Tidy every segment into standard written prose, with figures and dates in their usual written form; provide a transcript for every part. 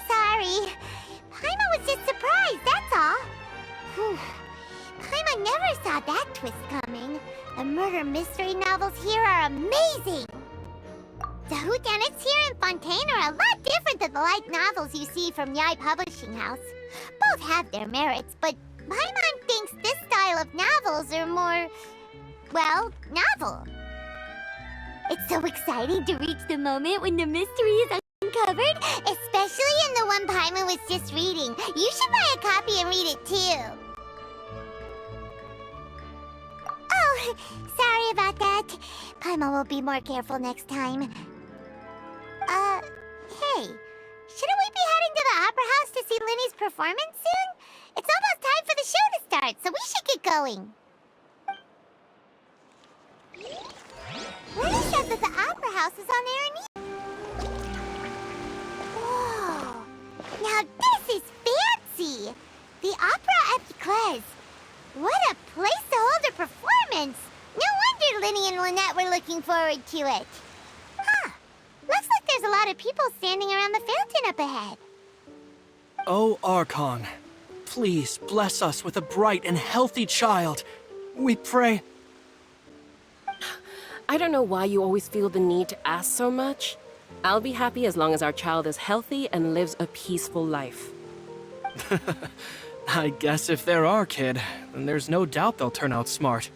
Sorry. Paimon was just surprised, that's all. Whew. Paimon never saw that twist coming. The murder mystery novels here are amazing. The whodunits here in Fontaine are a lot different than the light novels you see from Yai Publishing House. Both have their merits, but Paimon thinks this style of novels are more, well, novel. It's so exciting to reach the moment when the mystery is uncovered, especially in the one Paimon was just reading. You should buy a copy and read it too. Oh, sorry about that. Paimon will be more careful next time. Hey, shouldn't we be heading to the Opera House to see Liney's performance soon? It's almost time for the show to start, so we should get going. Liney said that the Opera House is on air. Whoa! Now this is fancy! The Opera Epiclese. What a place to hold a performance! No wonder Liney and Linette were looking forward to it. Huh. Looks like there's a lot of people standing around the fountain up ahead. Oh, Archon, please bless us with a bright and healthy child. We pray. I don't know why you always feel the need to ask so much. I'll be happy as long as our child is healthy and lives a peaceful life. I guess if they're our kid, then there's no doubt they'll turn out smart.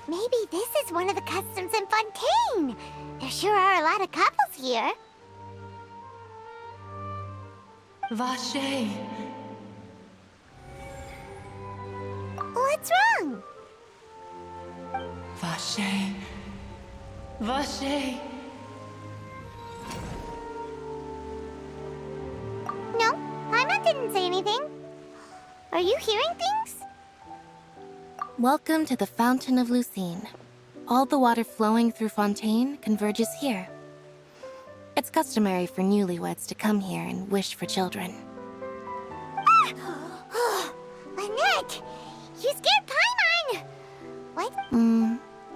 Maybe this is one of the customs in Fontaine. There sure are a lot of couples here. Vache. What's wrong? Vache. Vache. No, Paimon didn't say anything. Are you hearing things? Welcome to the Fountain of Lucine. All the water flowing through Fontaine converges here. It's customary for newlyweds to come here and wish for children. Linette! You scared Paimon! What?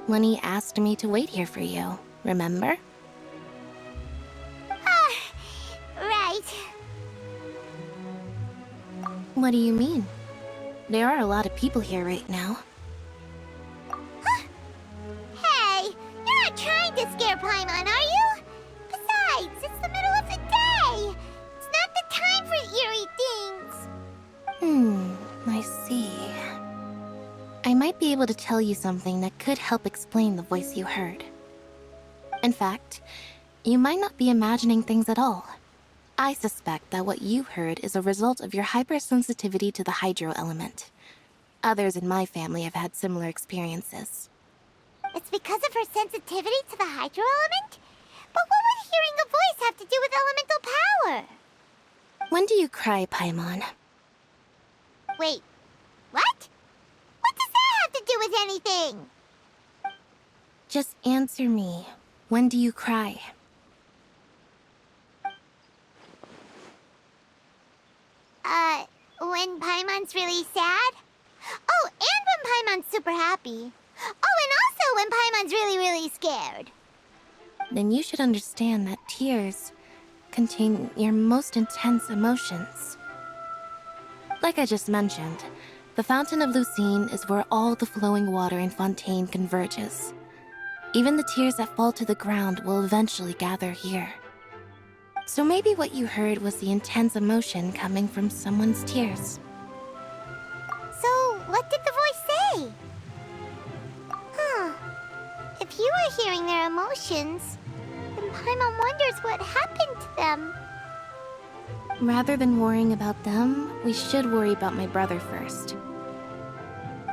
Liney asked me to wait here for you, remember? Right. What do you mean? There are a lot of people here right now. Hey, you're not trying to scare Paimon, are you? Besides, it's the middle of the day. It's not the time for eerie things. I see. I might be able to tell you something that could help explain the voice you heard. In fact, you might not be imagining things at all. I suspect that what you heard is a result of your hypersensitivity to the hydro element. Others in my family have had similar experiences. It's because of her sensitivity to the hydro element? But what would hearing a voice have to do with elemental power? When do you cry, Paimon? Wait, what? What does that have to do with anything? Just answer me. When do you cry? When Paimon's really sad? Oh, and when Paimon's super happy. Oh, and also when Paimon's really, really scared. Then you should understand that tears contain your most intense emotions. Like I just mentioned, the Fountain of Lucine is where all the flowing water in Fontaine converges. Even the tears that fall to the ground will eventually gather here. So maybe what you heard was the intense emotion coming from someone's tears. So, what did the voice say? If you are hearing their emotions, then Paimon wonders what happened to them. Rather than worrying about them, we should worry about my brother first.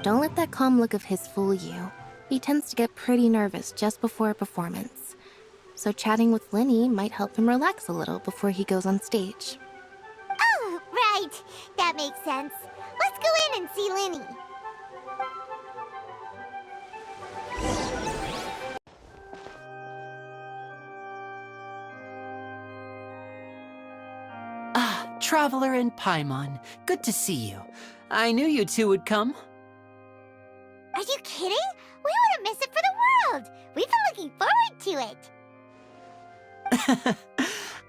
Don't let that calm look of his fool you. He tends to get pretty nervous just before a performance. So chatting with Liney might help him relax a little before he goes on stage. Oh, right. That makes sense. Let's go in and see Liney. Traveler and Paimon, good to see you. I knew you two would come. Are you kidding? We wouldn't miss it for the world. We've been looking forward to it.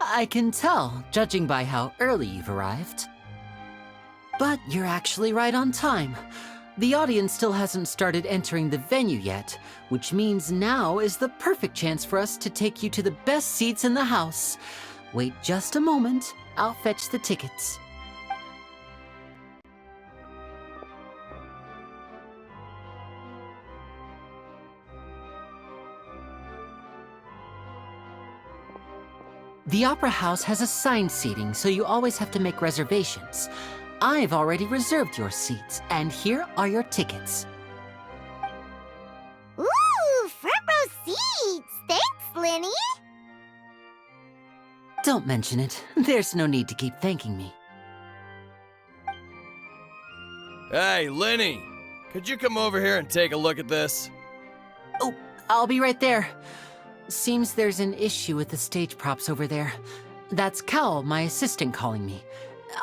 I can tell, judging by how early you've arrived. But you're actually right on time. The audience still hasn't started entering the venue yet, which means now is the perfect chance for us to take you to the best seats in the house. Wait just a moment, I'll fetch the tickets. The Opera House has assigned seating, so you always have to make reservations. I've already reserved your seats, and here are your tickets. Ooh, front row seats! Thanks, Linny! Don't mention it. There's no need to keep thanking me. Hey, Linny! Could you come over here and take a look at this? Oh, I'll be right there. Seems there's an issue with the stage props over there. That's Cal, my assistant, calling me.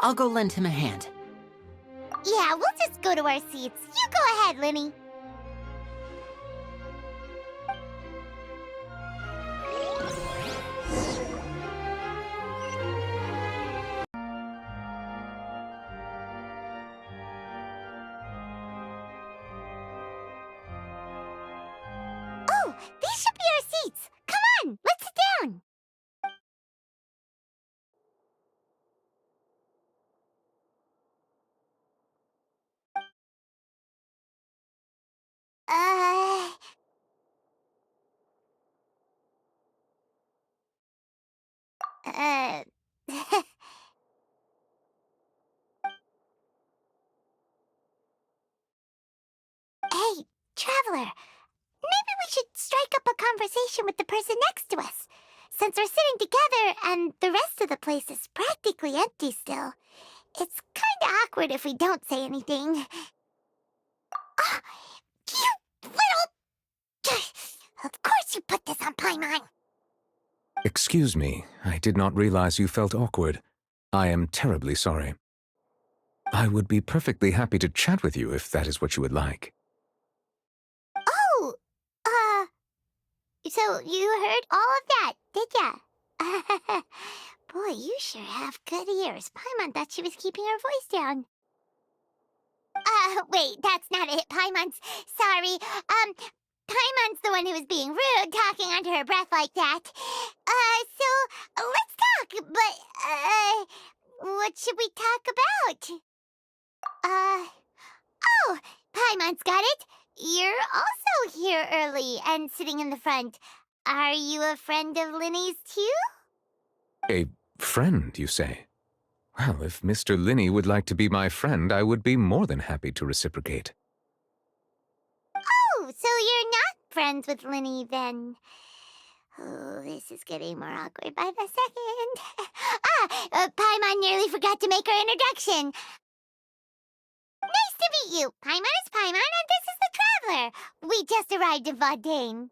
I'll go lend him a hand. Yeah, we'll just go to our seats. You go ahead, Linny. Oh, these should be our seats. Come on, let's sit down. Uh... Uh... Hey, Traveler. Maybe we should strike up a conversation with the person next to us. Since we're sitting together and the rest of the place is practically empty still, it's kinda awkward if we don't say anything. Ah, you little... Of course you put this on Paimon. Excuse me, I did not realize you felt awkward. I am terribly sorry. I would be perfectly happy to chat with you if that is what you would like. Oh, so you heard all of that, did ya? Boy, you sure have good ears. Paimon thought she was keeping her voice down. Wait, that's not it. Paimon's... Sorry. Paimon's the one who was being rude, talking under her breath like that. So, let's talk, but, what should we talk about? Oh, Paimon's got it. You're also here early and sitting in the front. Are you a friend of Linny's too? A friend, you say? Well, if Mr. Linny would like to be my friend, I would be more than happy to reciprocate. Oh, so you're not friends with Linny then? Oh, this is getting more awkward by the second. Paimon nearly forgot to make her introduction. Nice to meet you. Paimon is Paimon, and this is the Traveler. We just arrived in Vaudain.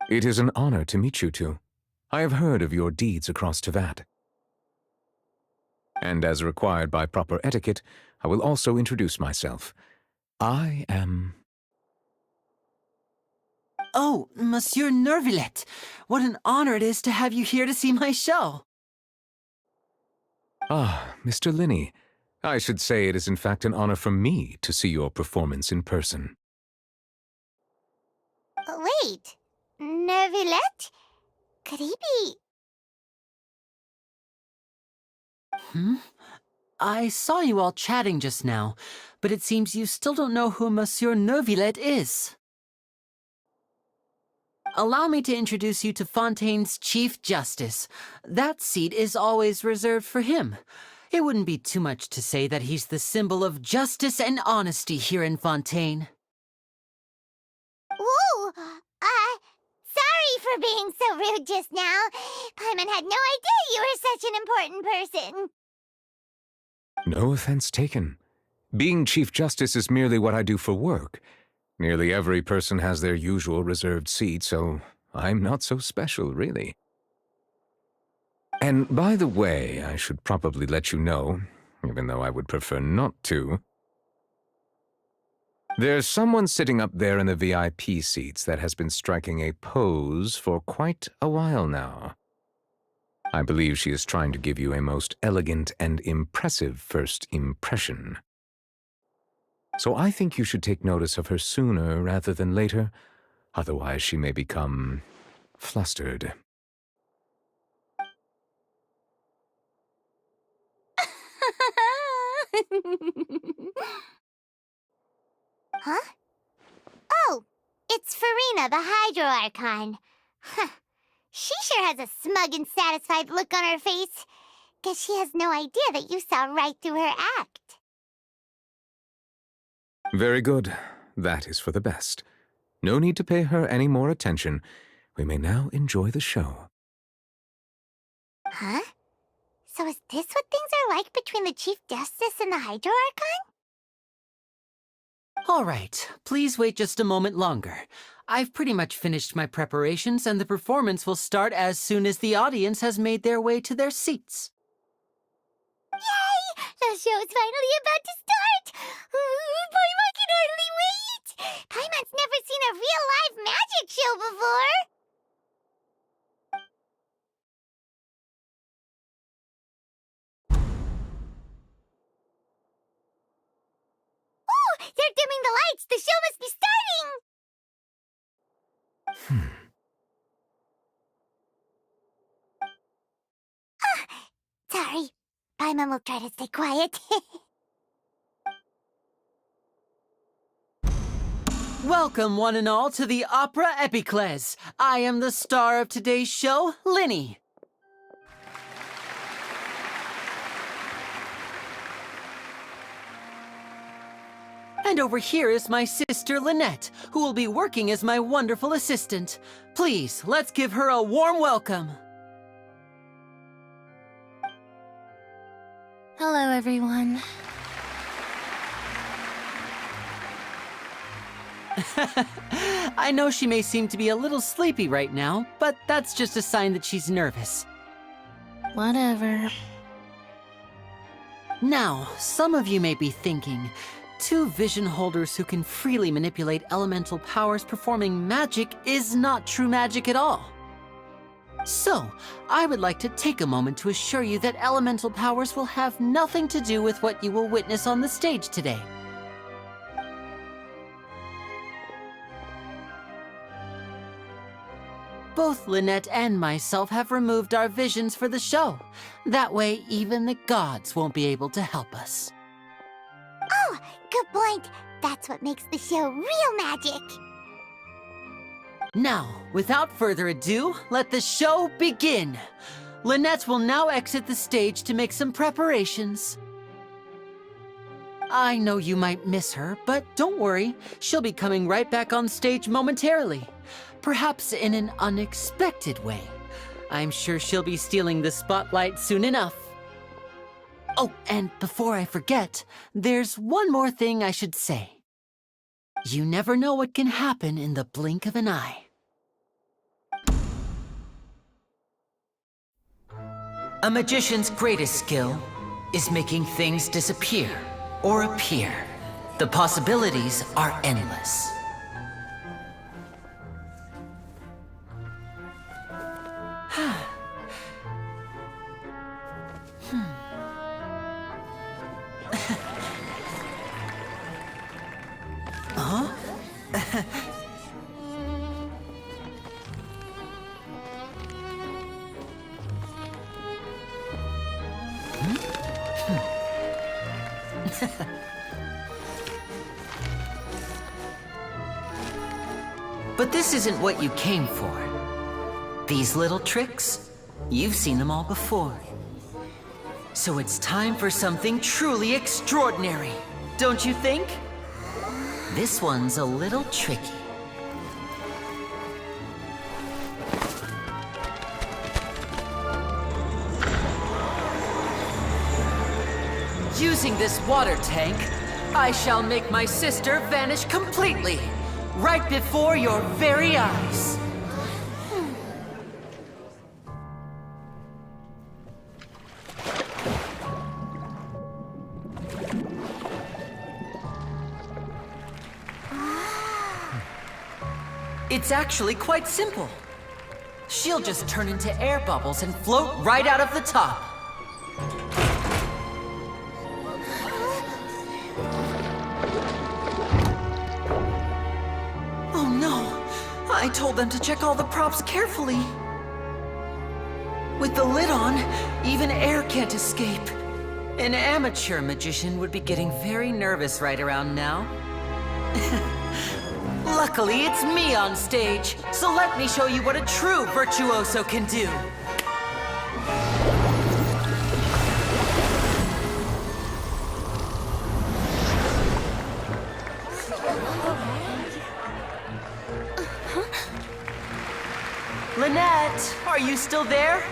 It is an honor to meet you two. I have heard of your deeds across Tevat. And as required by proper etiquette, I will also introduce myself. I am... Oh, Monsieur Nervillet, what an honor it is to have you here to see my show. Ah, Mr. Linny. I should say it is in fact an honor for me to see your performance in person. Wait, Nervillet? Could he be... I saw you all chatting just now, but it seems you still don't know who Monsieur Nervillet is. Allow me to introduce you to Fontaine's Chief Justice. That seat is always reserved for him. It wouldn't be too much to say that he's the symbol of justice and honesty here in Fontaine. Whoa! Sorry for being so rude just now. Paimon had no idea you were such an important person. No offense taken. Being Chief Justice is merely what I do for work. Nearly every person has their usual reserved seat, so I'm not so special, really. And by the way, I should probably let you know, even though I would prefer not to. There's someone sitting up there in the VIP seats that has been striking a pose for quite a while now. I believe she is trying to give you a most elegant and impressive first impression. So I think you should take notice of her sooner rather than later, otherwise she may become flustered. Huh? Oh, it's Farina, the Hydro Archon. Huh. She sure has a smug and satisfied look on her face. Guess she has no idea that you saw right through her act. Very good. That is for the best. No need to pay her any more attention. We may now enjoy the show. Huh? So is this what things are like between the Chief Justice and the Hydro Archon? All right, please wait just a moment longer. I've pretty much finished my preparations, and the performance will start as soon as the audience has made their way to their seats. Yay! The show is finally about to start! Paimon can hardly wait! Paimon's never seen a real live magic show before! Oh! They're dimming the lights! The show must be starting! Sorry. Paimon will try to stay quiet. Welcome, one and all, to the Opera Epiclese. I am the star of today's show, Liney. And over here is my sister, Linette, who will be working as my wonderful assistant. Please, let's give her a warm welcome. Hello, everyone. I know she may seem to be a little sleepy right now, but that's just a sign that she's nervous. Whatever. Now, some of you may be thinking, two vision holders who can freely manipulate elemental powers performing magic is not true magic at all. So, I would like to take a moment to assure you that elemental powers will have nothing to do with what you will witness on the stage today. Both Linette and myself have removed our visions for the show. That way, even the gods won't be able to help us. Oh, good point. That's what makes the show real magic. Now, without further ado, let the show begin. Linette will now exit the stage to make some preparations. I know you might miss her, but don't worry. She'll be coming right back on stage momentarily. Perhaps in an unexpected way. I'm sure she'll be stealing the spotlight soon enough. Oh, and before I forget, there's one more thing I should say. You never know what can happen in the blink of an eye. A magician's greatest skill is making things disappear or appear. The possibilities are endless. But this isn't what you came for. These little tricks, you've seen them all before. So it's time for something truly extraordinary, don't you think? This one's a little tricky. Using this water tank, I shall make my sister vanish completely, right before your very eyes. It's actually quite simple. She'll just turn into air bubbles and float right out of the top. Oh no! I told them to check all the props carefully. With the lid on, even air can't escape. An amateur magician would be getting very nervous right around now. Luckily, it's me on stage, so let me show you what a true virtuoso can do. Linette, are you still there?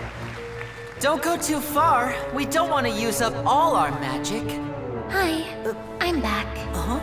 Don't go too far. We don't want to use up all our magic. Hi, I'm back. Uh-huh.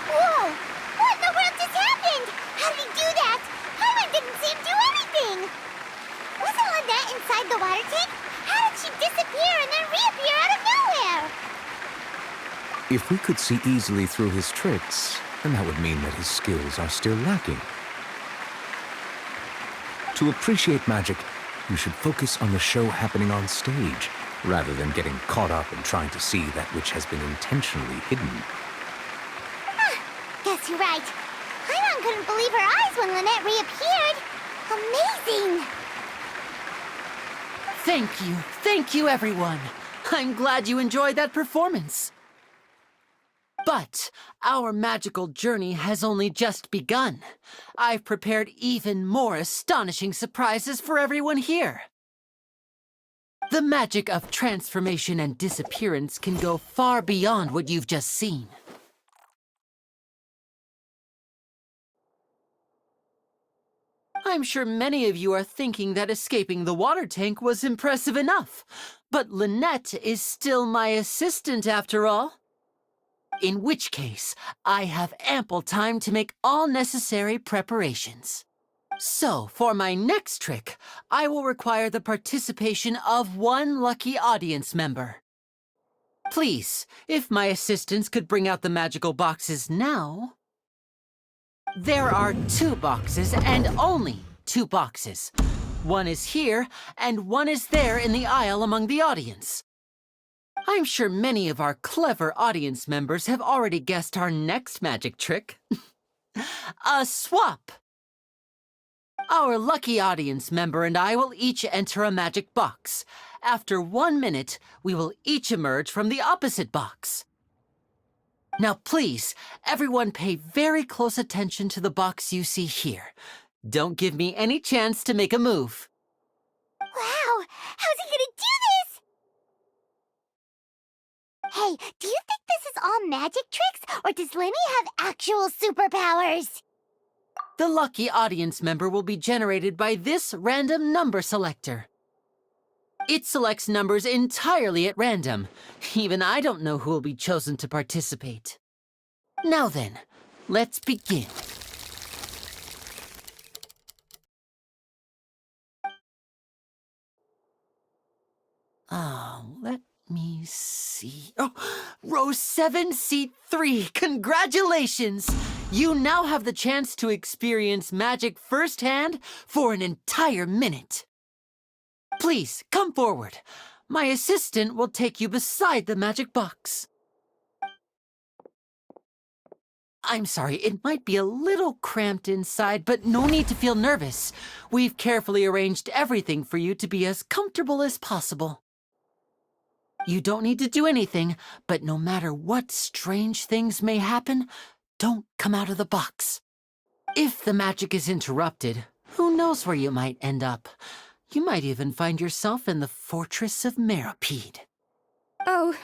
Whoa! What in the world just happened? How did he do that? Paimon didn't see him do anything! Wasn't Linette inside the water tank? How did she disappear and then reappear out of nowhere? If we could see easily through his tricks, then that would mean that his skills are still lacking. To appreciate magic, you should focus on the show happening on stage, rather than getting caught up in trying to see that which has been intentionally hidden. Guess you're right. Paimon couldn't believe her eyes when Linette reappeared. Amazing! Thank you everyone. I'm glad you enjoyed that performance. But our magical journey has only just begun. I've prepared even more astonishing surprises for everyone here. The magic of transformation and disappearance can go far beyond what you've just seen. I'm sure many of you are thinking that escaping the water tank was impressive enough, but Linette is still my assistant after all. In which case, I have ample time to make all necessary preparations. So, for my next trick, I will require the participation of one lucky audience member. Please, if my assistants could bring out the magical boxes now. There are 2 boxes and only 2 boxes. One is here and one is there in the aisle among the audience. I'm sure many of our clever audience members have already guessed our next magic trick. A swap! Our lucky audience member and I will each enter a magic box. After 1 minute, we will each emerge from the opposite box. Now please, everyone pay very close attention to the box you see here. Don't give me any chance to make a move. Wow! How's he gonna do this? Hey, do you think this is all magic tricks, or does Liney have actual superpowers? The lucky audience member will be generated by this random number selector. It selects numbers entirely at random. Even I don't know who will be chosen to participate. Now then, let's begin. Let me see. Oh, row 7, seat 3. Congratulations! You now have the chance to experience magic firsthand for an entire minute. Please, come forward. My assistant will take you beside the magic box. I'm sorry, it might be a little cramped inside, but no need to feel nervous. We've carefully arranged everything for you to be as comfortable as possible. You don't need to do anything, but no matter what strange things may happen, don't come out of the box. If the magic is interrupted, who knows where you might end up? You might even find yourself in the Fortress of Meropide. Oh,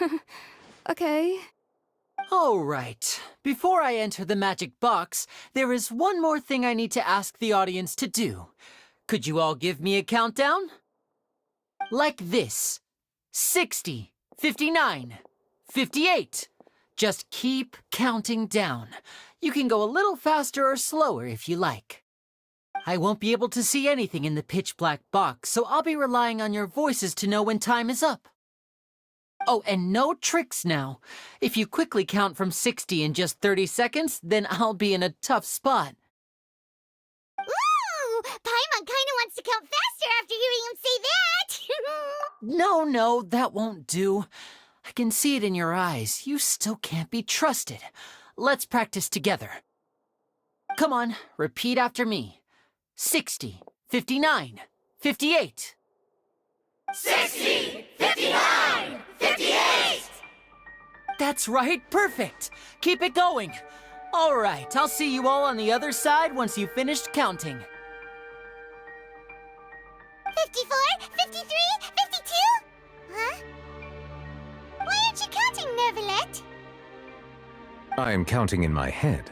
okay. All right. Before I enter the magic box, there is one more thing I need to ask the audience to do. Could you all give me a countdown? Like this. 60, 59, 58. Just keep counting down. You can go a little faster or slower if you like. I won't be able to see anything in the pitch black box, so I'll be relying on your voices to know when time is up. Oh, and no tricks now. If you quickly count from 60 in just 30 seconds, then I'll be in a tough spot. Ooh! Paimon kinda wants to count faster after hearing him say that! No, that won't do. I can see it in your eyes. You still can't be trusted. Let's practice together. Come on, repeat after me. 60, 59, 58. 60! 59! 58! That's right, perfect. Keep it going. All right, I'll see you all on the other side once you've finished counting. 54, 53, 52? Huh? Why aren't you counting, Nervalet? I am counting in my head.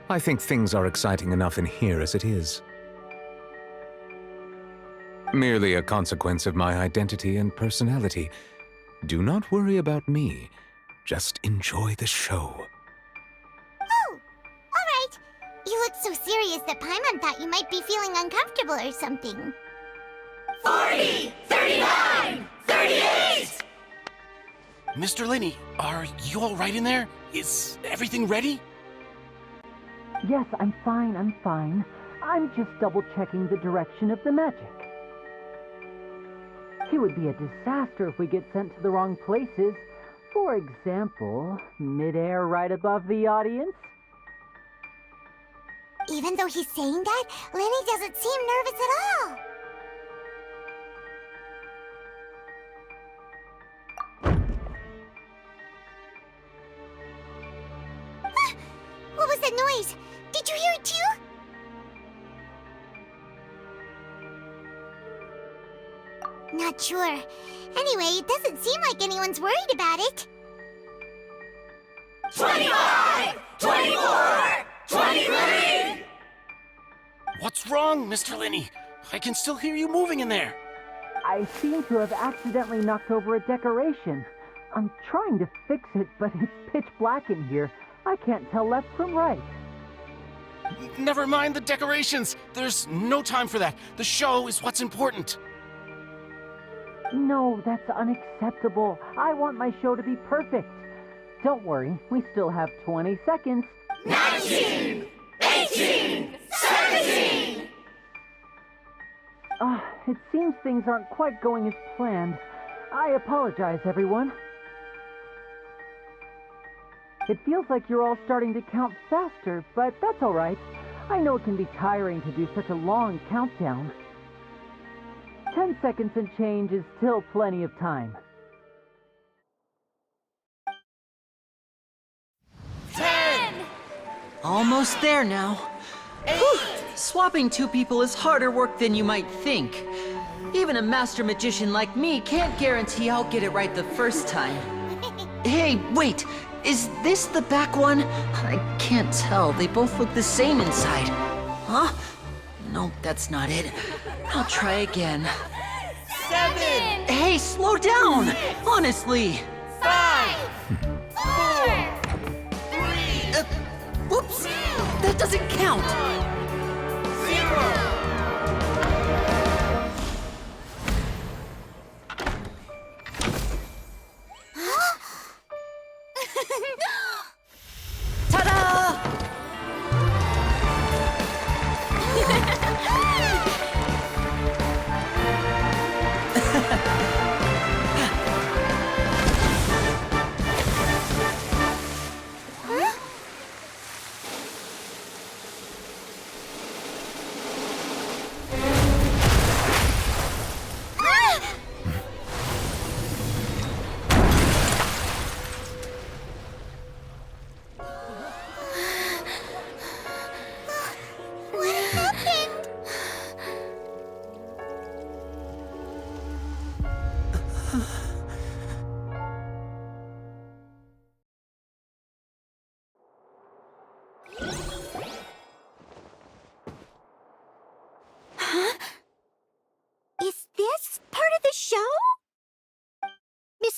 I think things are exciting enough in here as it is. Merely a consequence of my identity and personality. Do not worry about me. Just enjoy the show. Oh, all right. You look so serious that Paimon thought you might be feeling uncomfortable or something. 40, 39, 38! Mr. Liney, are you all right in there? Is everything ready? Yes, I'm fine. I'm just double-checking the direction of the magic. It would be a disaster if we get sent to the wrong places. For example, midair right above the audience. Even though he's saying that, Liney doesn't seem nervous at all. Ah! What was that noise? Did you hear it too? Not sure. Anyway, it doesn't seem like anyone's worried about it. 25! 24! 23! What's wrong, Mr. Liney? I can still hear you moving in there. I seem to have accidentally knocked over a decoration. I'm trying to fix it, but it's pitch black in here. I can't tell left from right. Never mind the decorations. There's no time for that. The show is what's important. No, that's unacceptable. I want my show to be perfect. Don't worry, we still have 20 seconds. 19! 18! 17! It seems things aren't quite going as planned. I apologize, everyone. It feels like you're all starting to count faster, but that's all right. I know it can be tiring to do such a long countdown. 10 seconds and change is still plenty of time. 10! Almost there now. Whew. Swapping two people is harder work than you might think. Even a master magician like me can't guarantee I'll get it right the first time. Hey, wait! Is this the back one? I can't tell. They both look the same inside. Huh? No, that's not it. I'll try again. 7! Hey, slow down! Honestly! 5! 4! 3! Whoops! That doesn't count! 0! Ta-da!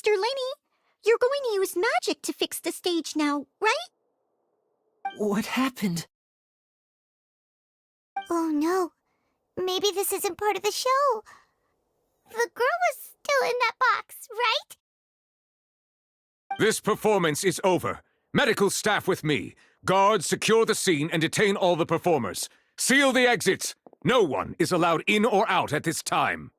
Mr. Liney, you're going to use magic to fix the stage now, right? What happened? Oh no. Maybe this isn't part of the show. The girl was still in that box, right? This performance is over. Medical staff with me. Guards, secure the scene and detain all the performers. Seal the exits. No one is allowed in or out at this time.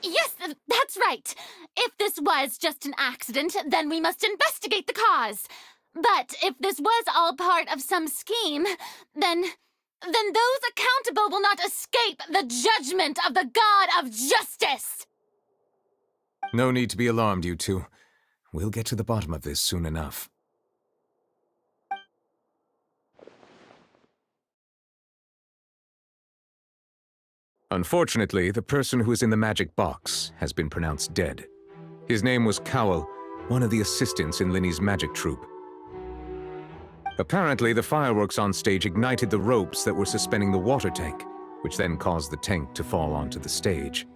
Yes, that's right. If this was just an accident, then we must investigate the cause. But if this was all part of some scheme, then those accountable will not escape the judgment of the God of Justice! No need to be alarmed, you two. We'll get to the bottom of this soon enough. Unfortunately, the person who is in the magic box has been pronounced dead. His name was Cowell, one of the assistants in Liney's magic troupe. Apparently, the fireworks on stage ignited the ropes that were suspending the water tank, which then caused the tank to fall onto the stage.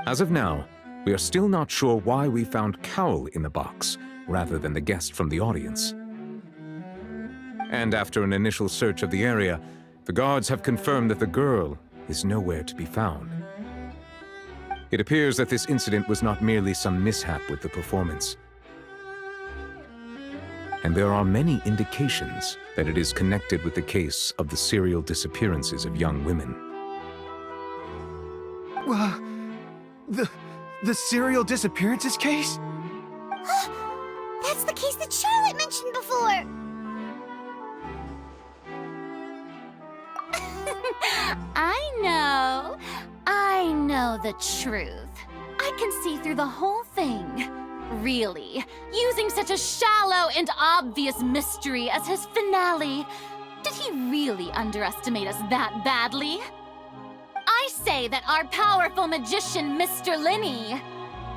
As of now, we are still not sure why we found Cowell in the box, rather than the guest from the audience. And after an initial search of the area, the guards have confirmed that the girl is nowhere to be found. It appears that this incident was not merely some mishap with the performance. And there are many indications that it is connected with the case of the serial disappearances of young women. The serial disappearances case? That's the case that Charlotte mentioned before! I know the truth. I can see through the whole thing. Really, using such a shallow and obvious mystery as his finale, did he really underestimate us that badly? I say that our powerful magician, Mr. Liney,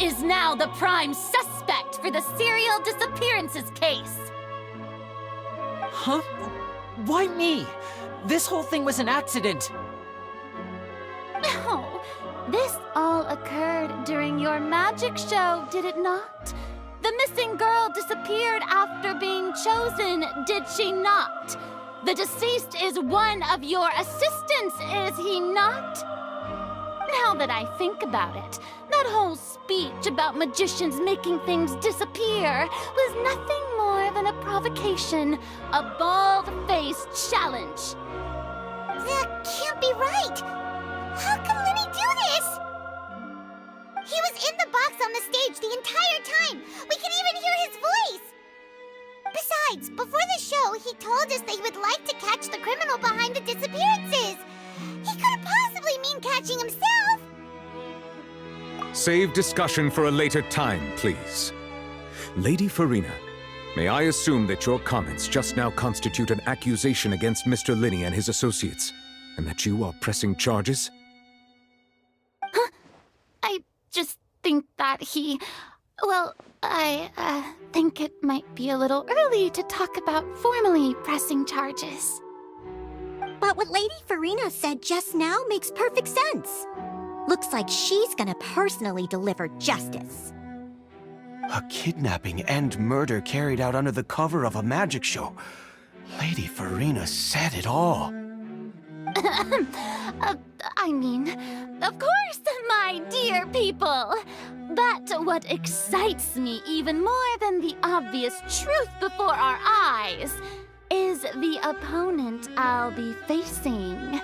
is now the prime suspect for the serial disappearances case. Huh? Why me? This whole thing was an accident. No, this all occurred during your magic show, did it not? The missing girl disappeared after being chosen, did she not? The deceased is one of your assistants, is he not? Now that I think about it, that whole speech about magicians making things disappear was nothing more than a provocation, a bald-faced challenge. That can't be right! How can Liney do this? He was in the box on the stage the entire time! We can even hear his voice! Besides, before the show, he told us that he would like to catch the criminal behind the disappearances! He couldn't possibly mean catching himself! Save discussion for a later time, please. Lady Farina, may I assume that your comments just now constitute an accusation against Mr. Liney and his associates, and that you are pressing charges? I just think that I think it might be a little early to talk about formally pressing charges. But what Lady Farina said just now makes perfect sense. Looks like she's gonna personally deliver justice. A kidnapping and murder carried out under the cover of a magic show. Lady Farina said it all. I mean, of course, my dear people. But what excites me even more than the obvious truth before our eyes is the opponent I'll be facing.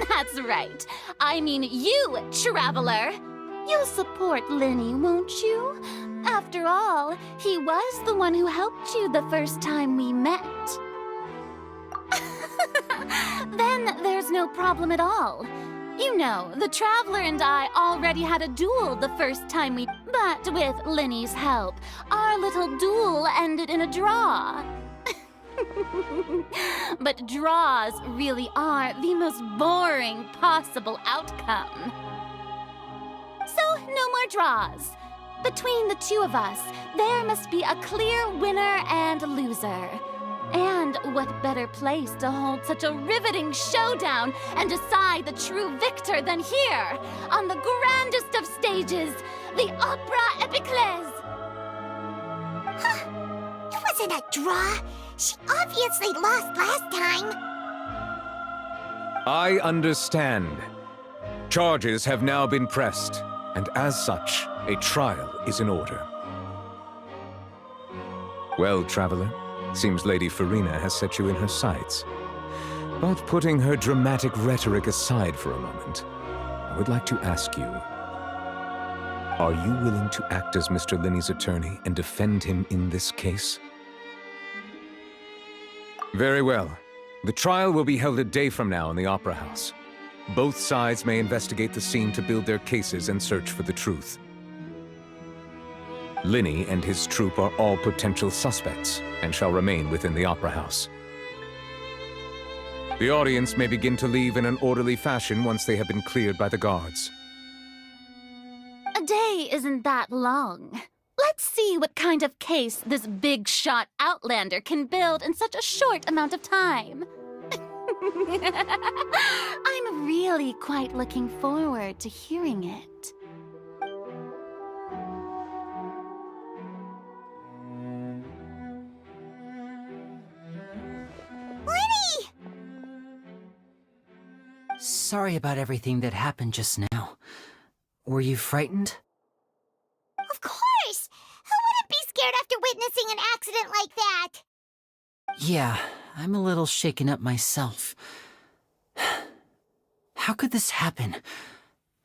That's right. I mean you, Traveler. You'll support Liney, won't you? After all, he was the one who helped you the first time we met. Then there's no problem at all. You know, the Traveler and I already had a duel the first time we... But with Liney's help, our little duel ended in a draw. But draws really are the most boring possible outcome. So, no more draws. Between the two of us, there must be a clear winner and loser. And what better place to hold such a riveting showdown and decide the true victor than here, on the grandest of stages, the opera epiclese. Huh. It wasn't a draw. She obviously lost last time. I understand. Charges have now been pressed, and as such, a trial is in order. Well, Traveler, seems Lady Farina has set you in her sights. But putting her dramatic rhetoric aside for a moment, I would like to ask you, are you willing to act as Mr. Liney's attorney and defend him in this case? Very well. The trial will be held a day from now in the Opera House. Both sides may investigate the scene to build their cases and search for the truth. Liney and his troop are all potential suspects and shall remain within the Opera House. The audience may begin to leave in an orderly fashion once they have been cleared by the guards. A day isn't that long. Let's see what kind of case this big-shot outlander can build in such a short amount of time. I'm really quite looking forward to hearing it. Liney! Sorry about everything that happened just now. Were you frightened? Of course! Who wouldn't be scared after witnessing an accident like that? Yeah, I'm a little shaken up myself. How could this happen?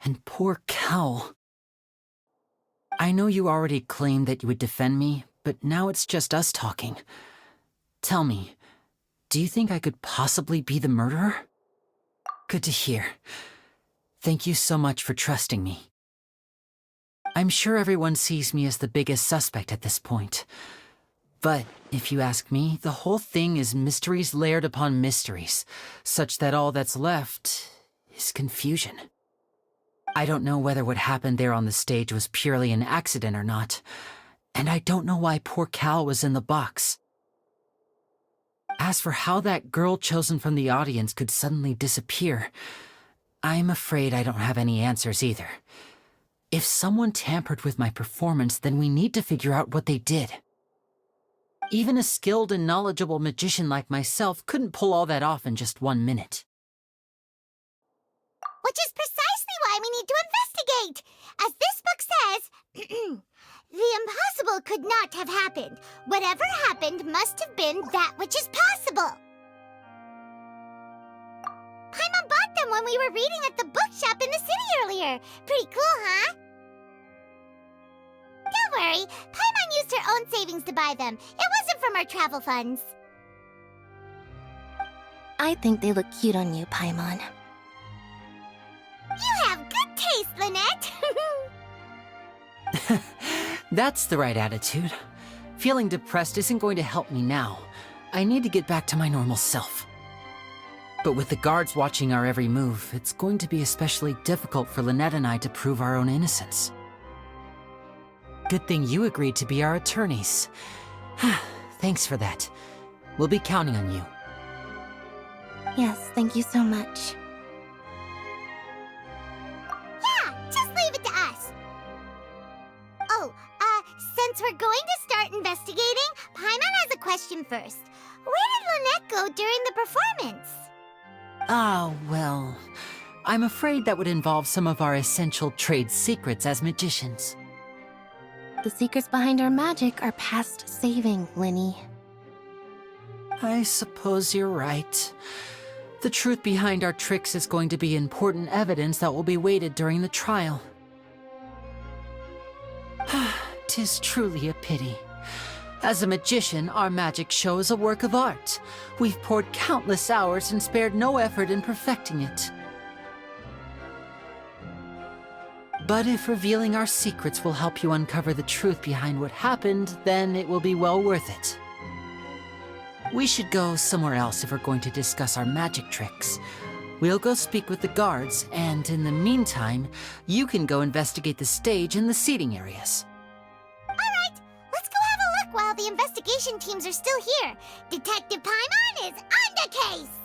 And poor Cal. I know you already claimed that you would defend me, but now it's just us talking. Tell me, do you think I could possibly be the murderer? Good to hear. Thank you so much for trusting me. I'm sure everyone sees me as the biggest suspect at this point. But, if you ask me, the whole thing is mysteries layered upon mysteries, such that all that's left is confusion. I don't know whether what happened there on the stage was purely an accident or not, and I don't know why poor Cal was in the box. As for how that girl chosen from the audience could suddenly disappear, I'm afraid I don't have any answers either. If someone tampered with my performance, then we need to figure out what they did. Even a skilled and knowledgeable magician like myself couldn't pull all that off in just 1 minute. Which is precisely why we need to investigate! As this book says, the impossible could not have happened. Whatever happened must have been that which is possible. Paimon bought them when we were reading at the bookshop in the city earlier. Pretty cool, huh? Don't worry, Paimon used her own savings to buy them. It wasn't from our travel funds. I think they look cute on you, Paimon. You have good taste, Linette! That's the right attitude. Feeling depressed isn't going to help me now. I need to get back to my normal self. But with the guards watching our every move, it's going to be especially difficult for Linette and I to prove our own innocence. Good thing you agreed to be our attorneys. Thanks for that. We'll be counting on you. Yes, thank you so much. Yeah, just leave it to us. Oh, since we're going to start investigating, Paimon has a question first. Where did Linette go during the performance? Ah, well, I'm afraid that would involve some of our essential trade secrets as magicians. The secrets behind our magic are past saving, Liney. I suppose you're right. The truth behind our tricks is going to be important evidence that will be weighted during the trial. 'Tis truly a pity. As a magician, our magic show is a work of art. We've poured countless hours and spared no effort in perfecting it. But if revealing our secrets will help you uncover the truth behind what happened, then it will be well worth it. We should go somewhere else if we're going to discuss our magic tricks. We'll go speak with the guards, and in the meantime, you can go investigate the stage and the seating areas. Alright, let's go have a look while the investigation teams are still here. Detective Paimon is on the case!